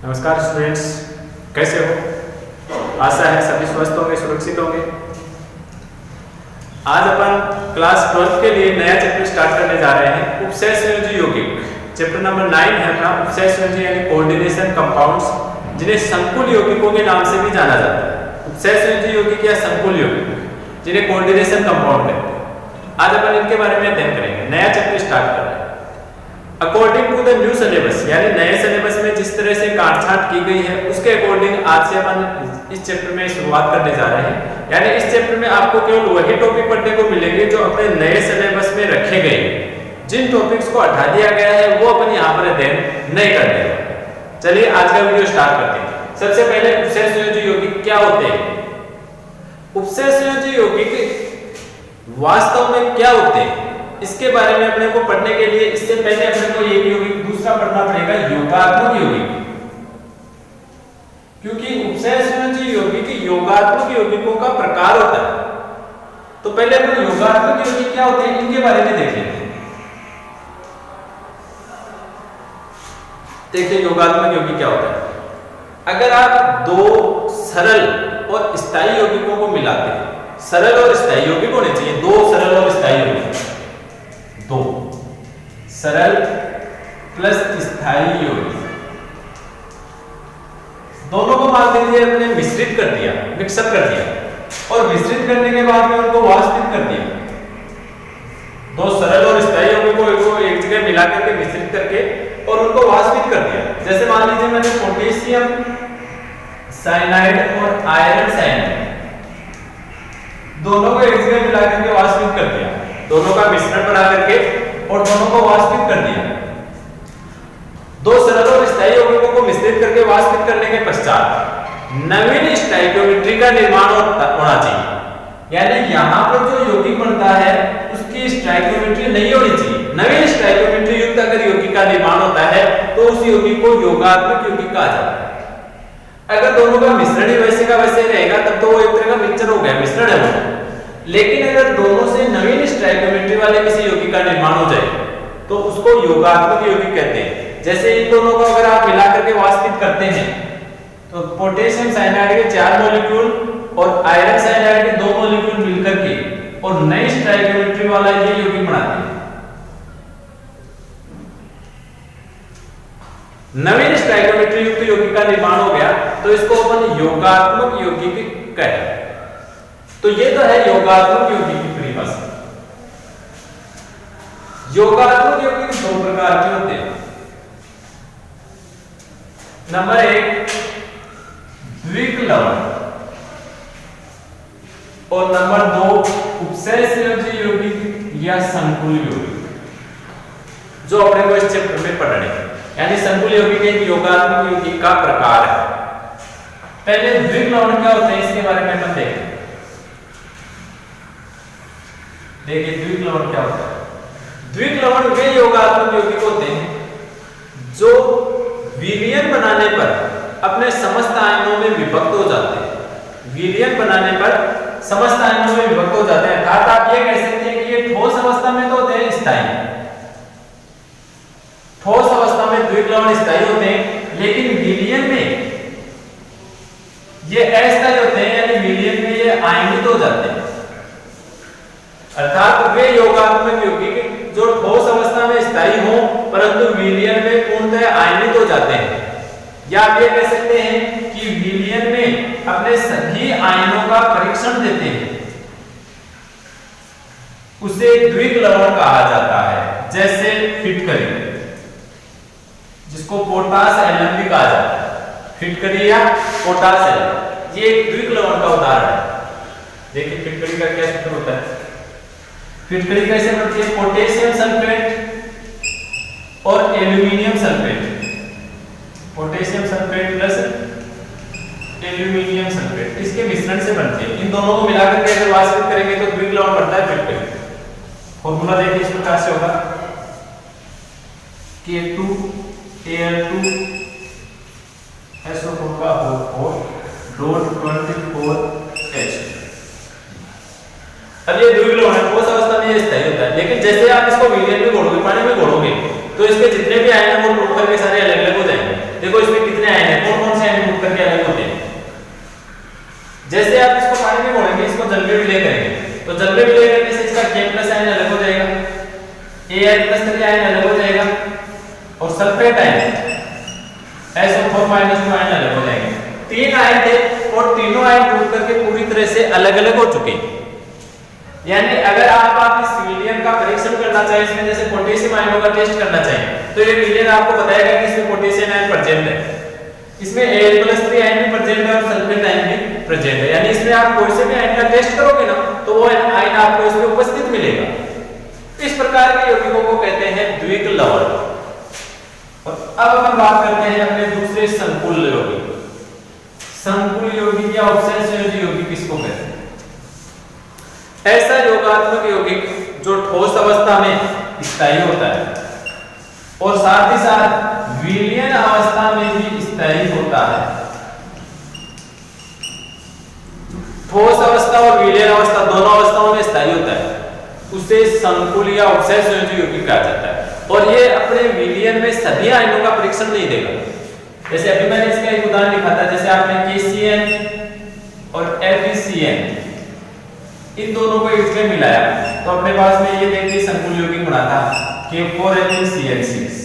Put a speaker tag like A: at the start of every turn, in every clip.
A: नमस्कार स्टूडेंट्स, कैसे हो? आशा है सभी स्वस्थ होंगे, सुरक्षित होंगे। आज अपन क्लास 12 के लिए नया चैप्टर स्टार्ट करने जा रहे हैं, उपसय संयोजी यौगिक। चैप्टर नंबर 9 है अपना उपसय संयोजी यानी कोऑर्डिनेशन कंपाउंड्स, जिन्हें संकुल यौगिकों के नाम से भी जाना जाता है। उपसय संयोजी यौगिक या संकुल यौगिक, जिन्हें कोऑर्डिनेशन कंपाउंड कहते हैं। आज अपन इनके बारे में अध्ययन करेंगे। नया चैप्टर स्टार्ट कर रहे हैं। According to the new syllabus, यानी नए सिलेबस में जिस तरह से काटछांट की गई है उसके अकॉर्डिंग आज से अपन इस चैप्टर में शुरुआत करने जा रहे हैं। यानी इस चैप्टर में आपको केवल वही टॉपिक पढ़ने को मिलेंगे जो अपने नए सिलेबस में रखे गए। जिन टॉपिक्स को हटा दिया गया है वो अपन यहाँ पर अध्ययन नहीं करते। चलिए आज का वीडियो स्टार्ट करते हैं। सबसे पहले उपसय संयोजी यौगिक क्या होते हैं? उपसय संयोजी यौगिक वास्तव में क्या होते हैं इसके बारे में अपने को पढ़ने के लिए इससे पहले अपने को एक यौगिक दूसरा पढ़ना पड़ेगा, योगात्मक यौगिक। क्योंकि उपसय संयोजी यौगिक योगात्मक यौगिकों का प्रकार होता है। तो पहले अपन योगात्मक यौगिक क्या होते हैं इनके बारे में देख लेते हैं। देखिए योगात्मक यौगिक क्या होता है। अगर आप दो सरल और स्थायी यौगिकों को मिलाते हैं, सरल और स्थायी यौगिक होने चाहिए, दो सरल और स्थायी यौगिक, दो सरल प्लस स्थायी यौगिक, दोनों को मान लीजिए अपने मिश्रित कर दिया, मिक्सअप कर दिया और मिश्रित करने के बाद में उनको वाष्पित कर दिया। दो सरल और स्थायी यौगिकों को एक जगह मिला करके मिश्रित करके और उनको वाष्पित कर दिया। जैसे मान लीजिए मैंने पोटेशियम साइनाइड और आयरन साइनाइड दोनों को एक जगह मिला करके वाष्पित कर दिया, दोनों का मिश्रण बना करके और दोनों को वाष्पित कर दिया। दो सरल और स्थायी यौगिकों को मिश्रित करके वाष्पित करने के पश्चात नवीन स्टोइकियोमेट्री का निर्माण होना चाहिए। यानी यहाँ पर जो यौगिक बनता है उसकी स्टोइकियोमेट्री नहीं होनी चाहिए। नवीन स्टोइकियोमेट्री युक्त अगर यौगिक का निर्माण होता है तो उस यौगिक को योगात्मक यौगिक कहा जाता है। अगर दोनों का मिश्रण ही वैसे का वैसे रहेगा तब तो वो एक तरह का मिक्सचर हो गया, मिश्रण है वो। लेकिन अगर दोनों से नवीन स्टोइकियोमेट्री वाले किसी यौगिक का निर्माण हो जाए तो उसको योगात्मक यौगिक कहते हैं। जैसे इन दोनों को अगर आप मिला करके वाष्पित करते हैं तो पोटेशियम साइनाइड के 4 मॉलिक्यूल और आयरन साइनाइड के 2 मॉलिक्यूल मिलकर के और नई स्टोइकियोमेट्री वाला ये यौगिक बनाते हैं। नवीन स्टोइकियोमेट्री युक्त यौगिक का निर्माण हो गया तो इसको अपन योगात्मक यौगिक कहते हैं। तो ये तो है योगात्मक यौगिक की परिभाषा। योगात्मक यौगिक दो प्रकार के होते हैं। नंबर 1 द्विक लवण और नंबर 2 उपसय संयोजी यौगिक या संकुल यौगिक, जो अपने को इस चैप्टर में पढ़ने हैं। यानी संकुल यौगिक एक योगात्मक यौगिक का प्रकार है। पहले द्विक लवण क्या होते हैं इसके बारे में हम देखें। देखिए द्विक लवण क्या होता है। द्विक लवण वे योगात्मक यौगिक होते हैं जो विलयन बनाने पर अपने समस्त आयनों में विभक्त हो जाते हैं। विलयन बनाने पर समस्त आयनों में विभक्त हो जाते हैं। अर्थात आप ये कह सकते हैं कि ये ठोस अवस्था में तो होते हैं स्थायी, ठोस अवस्था में द्विक लवण स्थायी होते हैं, लेकिन विलयन में ये अस्थायी होते हैं। यानी विलयन में ये आयनित हो जाते हैं। अर्थात वे योगात्मक यौगिक जो ठोस अवस्था में स्थायी हो परंतु विलयन में पूर्णतः आयनित हो जाते हैं। या आप ये कह सकते हैं कि विलयन में अपने सभी आयनों का परीक्षण देते हैं, उसे द्विक लवण कहा जाता है। जैसे फिटकरी, जिसको पोटास एल्यूम भी कहा जाता है, फिटकरी या पोटास एल्यूम, ये एक द्विक लवण का उदाहरण है। देखिए फिटकरी का क्या सूत्र होता है। फिटकरी कैसे बनती है? पोटेशियम सल्फेट और aluminium sulphate, potassium sulphate plus aluminium sulphate, इसके मिश्रण से बनती है। इन दोनों को मिलाकर के अगर वाष्पित करेंगे तो द्विक लवण बनता है फिटकरी। फॉर्मूला देखिए इस प्रकार से होगा K2Al2 SO4 का होल 24H। अब ये द्विक लवण है, ठोस अवस्था में ये स्थायी होता है, लेकिन जैसे आप इसको विलयन में घोलोगे, पानी में घोलोगे तो इसके जितने भी आयन है वो टूट करके सारे अलग अलग हो जाएंगे। देखो इसमें कितने आयन है, तो जल में विलय करने से इसका K प्लस आयन अलग हो जाएगा, Ai प्लस 3 आयन अलग हो जाएगा और sulphate ion SO4 minus 2 ion अलग हो जाएंगे। 3 आयन थे और तीनों आयन टूट करके पूरी तरह से अलग अलग हो चुके हैं। यानी अगर आप इस विलयन का परीक्षण करना चाहें, इसमें जैसे पोटेशियम आयनों का टेस्ट करना चाहें, तो ये विलयन आपको बताएगा कि इसमें पोटेशियम आयन प्रेजेंट है, इसमें Al+3 आयन भी प्रेजेंट है और सल्फेट आयन भी प्रेजेंट है। यानी इसमें आप कोई से भी आयन का टेस्ट करोगे ना तो वो आयन आपको इसमें उपस्थित मिलेगा। इस प्रकार के यौगिकों को कहते हैं द्विक लवण। और अब अपन बात करते हैं अपने दूसरे संकुल यौगिक। संकुल यौगिक या उपसंयोजी यौगिक किसको कहते हैं? ऐसा योगात्मक यौगिक जो ठोस अवस्था में स्थायी होता है और साथ ही साथ विलयन अवस्था में भी स्थायी होता है। ठोस अवस्था और विलयन अवस्था दोनों अवस्थाओं में स्थायी होता है, उसे संकुल या उपसंयोजी यौगिक कहा जाता है। और ये अपने विलयन में सभी आयनों का परीक्षण नहीं देगा। जैसे अभी मैंने इसका एक उदाहरण लिखा था, जैसे आपने KCN और FeCN इन दोनों को इसमें मिलाया तो अपने पास में ये देखिए संकुल यौगिक बना था K4HCN6।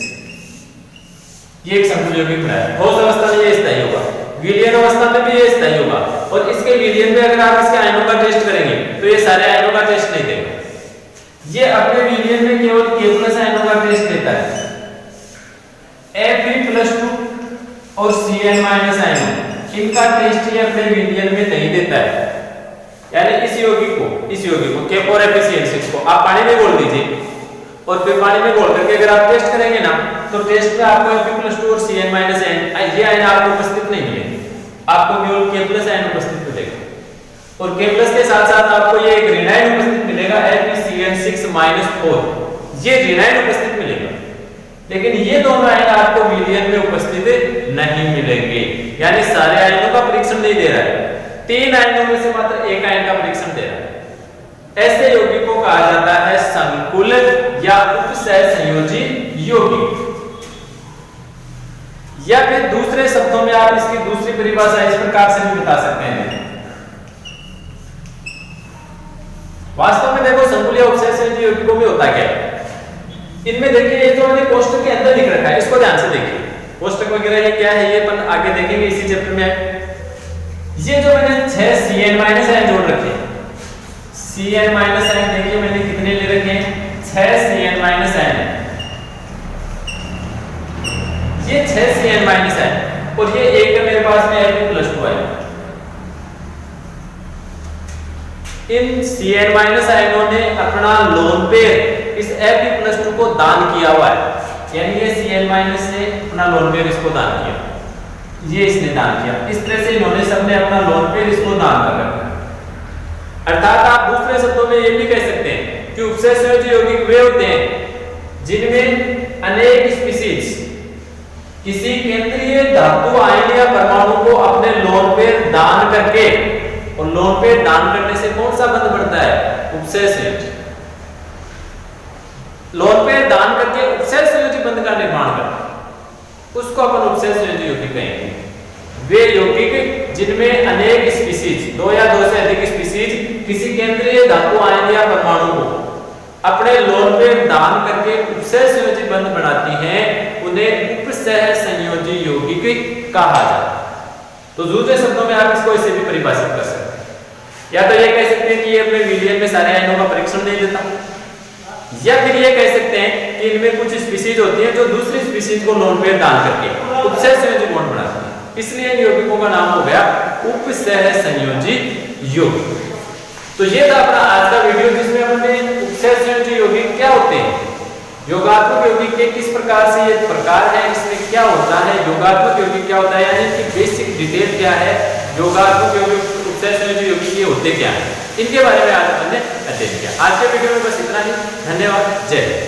A: ये एक संकुल यौगिक बना है। ठोस अवस्था में ये स्थायी होगा, विलयन अवस्था में भी ये स्थायी होगा और इसके विलयन में अगर आप इसके आयनों का टेस्ट करेंगे तो ये सारे आयनों का टेस्ट नहीं देगा। ये अपने विलयन में केवल K प्लस आयनों का टेस्ट देता है। Fe+2 और Cn- आयनों इनका टेस्ट ये अपने विलयन में नहीं देता है। यानी इस यौगिक को K4HCN6 को आप पानी में घोल दीजिए और फिर पानी में घोल करके अगर आप टेस्ट करेंगे ना तो टेस्ट में आपको Fe+2 और Cn- ये आयन आपको उपस्थित नहीं मिलेंगे, आपको केवल K प्लस आयन उपस्थित मिलेगा। और K प्लस के साथ साथ आपको ये एक ऋण आयन उपस्थित मिलेगा FeCN6-4, ये ऋण आयन उपस्थित मिलेगा। लेकिन ये दोनों आयन आपको विलयन में उपस्थित नहीं मिलेंगे। यानी सारे आयनों का परीक्षण नहीं दे रहा है, 3 आयनों में से मात्र एक आयन का परीक्षण दे रहा है। ऐसे यौगिक को कहा जाता है संकुल या उपसहसंयोजी यौगिक। या फिर दूसरे शब्दों में आप इसकी दूसरी परिभाषा इस प्रकार से भी बता सकते हैं। वास्तव में देखो संकुल या उपसहसंयोजी यौगिकों में होता क्या है, इनमें देखिए ये जो मैंने कोष्टक के अंदर लिख रखा है इसको ध्यान से देखिए। कोष्टक वगैरह ये क्या है ये अपन आगे देखेंगे इसी चैप्टर में। ये जो मैंने 6 Cn- आयन जोड़ रखे हैं, Cn- आयन देखिए मैंने कितने ले रखे हैं, 6 Cn- आयन। ये 6 Cn- आयन और ये एक है मेरे पास में Fe+2 आयन। इन Cn- आयनों ने अपना लोन पेयर इस Fe+2 को दान किया हुआ है। यानी ये Cn- से अपना लोन पेयर इसको दान किया, ये इसने दान किया। इस तरह से इन्होंने सबने अपना लोन पेयर इसको दान कर रखा है। अर्थात आप दूसरे शब्दों में ये भी कह सकते हैं कि उपसहसंयोजी यौगिक वे होते हैं जिनमें अनेक स्पीशीज किसी केंद्रीय धातु आयन या परमाणु को अपने लोन पेयर दान करके, और लोन पेयर दान करने से कौन सा बंध बनता है, उपसहसंयोजी। लोन पेयर दान करके उपसहसंयोजी बंध का निर्माण करता है, उसको अपन उपसहसंयोजी यौगिक कहेंगे। वे यौगिक जिनमें अनेक स्पीशीज, 2 या 2 से अधिक स्पीशीज किसी केंद्रीय धातु आयन या परमाणु को अपने लोन पेयर दान करके उपसहसंयोजी बंध बनाती हैं, उन्हें उपसहसंयोजी यौगिक कहा जाता है। तो दूसरे शब्दों में आप इसको ऐसे भी परिभाषित कर सकते हैं, या तो ये कह सकते हैं कि ये अपने विलयन में सारे आयनों का परीक्षण नहीं देता, या फिर ये कह सकते हैं कि इनमें कुछ स्पीशीज होती हैं जो दूसरी स्पीशीज को लोन पेयर दान करके उपसहसंयोजी बॉन्ड बनाती हैं, इसलिए इन यौगिकों का नाम हो गया उपसहसंयोजी यौगिक। तो ये था अपना आज का वीडियो जिसमें हमने उपसहसंयोजी यौगिक क्या होते हैं, योगात्मक यौगिक के किस प्रकार से ये प्रकार है, इसमें क्या होता है, योगात्मक यौगिक क्या होता है, यानी कि बेसिक डिटेल क्या है, योगात्मक यौगिक उपसहसंयोजी यौगिक ये होते क्या है, इनके बारे में आज हमने अध्ययन किया। आज के वीडियो में बस इतना ही। धन्यवाद। जय हिंद।